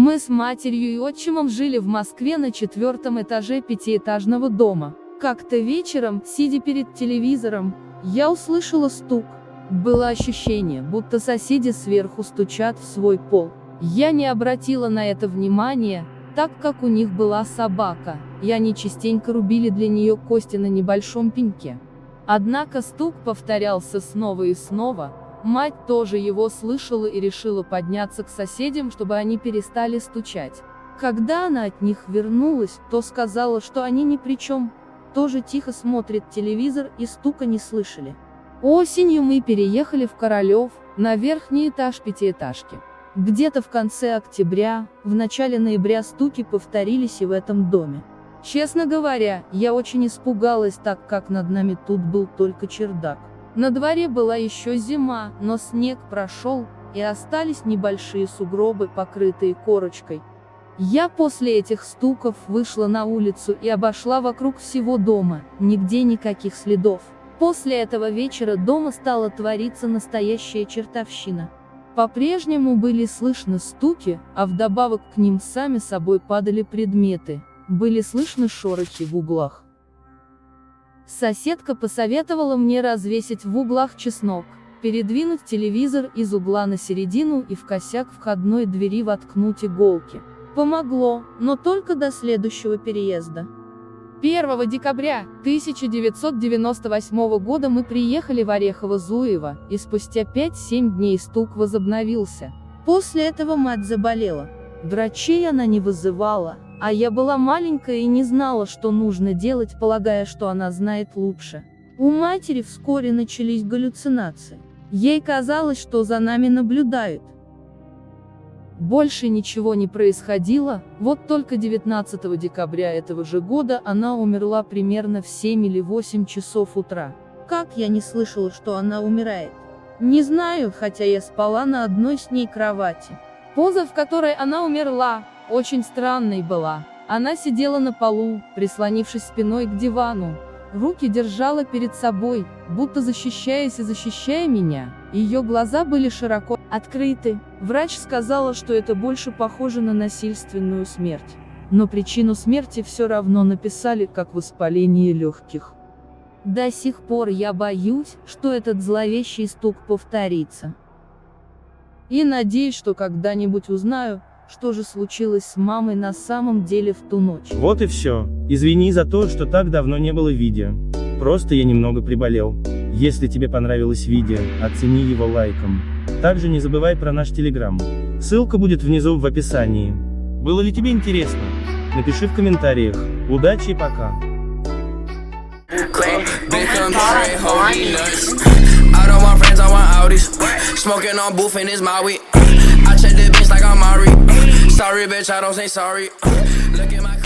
Мы с матерью и отчимом жили в Москве на 4-м этаже 5-этажного дома. Как-то вечером, сидя перед телевизором, я услышала стук. Было ощущение, будто соседи сверху стучат в свой пол. Я не обратила на это внимания, так как у них была собака, и они частенько рубили для нее кости на небольшом пеньке. Однако стук повторялся снова и снова. Мать тоже его слышала и решила подняться к соседям, чтобы они перестали стучать. Когда она от них вернулась, то сказала, что они ни при чем, тоже тихо смотрят телевизор и стука не слышали. Осенью мы переехали в Королев, на верхний этаж 5-этажки. Где-то в конце октября, в начале ноября стуки повторились и в этом доме. Честно говоря, я очень испугалась, так как над нами тут был только чердак. На дворе была еще зима, но снег прошел, и остались небольшие сугробы, покрытые корочкой. Я после этих стуков вышла на улицу и обошла вокруг всего дома, нигде никаких следов. После этого вечера дома стала твориться настоящая чертовщина. По-прежнему были слышны стуки, а вдобавок к ним сами собой падали предметы, были слышны шорохи в углах. Соседка посоветовала мне развесить в углах чеснок, передвинуть телевизор из угла на середину и в косяк входной двери воткнуть иголки. Помогло, но только до следующего переезда. 1 декабря 1998 года мы приехали в Орехово-Зуево, и спустя 5-7 дней стук возобновился. После этого мать заболела. Врачей она не вызывала, а я была маленькая и не знала, что нужно делать, полагая, что она знает лучше. У матери вскоре начались галлюцинации. Ей казалось, что за нами наблюдают. Больше ничего не происходило, вот только 19 декабря этого же года она умерла примерно в 7 или 8 часов утра. Как я не слышала, что она умирает? Не знаю, хотя я спала на одной с ней кровати. Поза, в которой она умерла, очень странной была. Она сидела на полу, прислонившись спиной к дивану. Руки держала перед собой, будто защищаясь и защищая меня. Ее глаза были широко открыты. Врач сказала, что это больше похоже на насильственную смерть. Но причину смерти все равно написали как воспаление легких. До сих пор я боюсь, что этот зловещий стук повторится. И надеюсь, что когда-нибудь узнаю, что же случилось с мамой на самом деле в ту ночь. Вот и все. Извини за то, что так давно не было видео. Просто я немного приболел. Если тебе понравилось видео, оцени его лайком. Также не забывай про наш телеграм. Ссылка будет внизу в описании. Было ли тебе интересно? Напиши в комментариях. Удачи и пока. Sorry, bitch, I don't say sorry. Look at my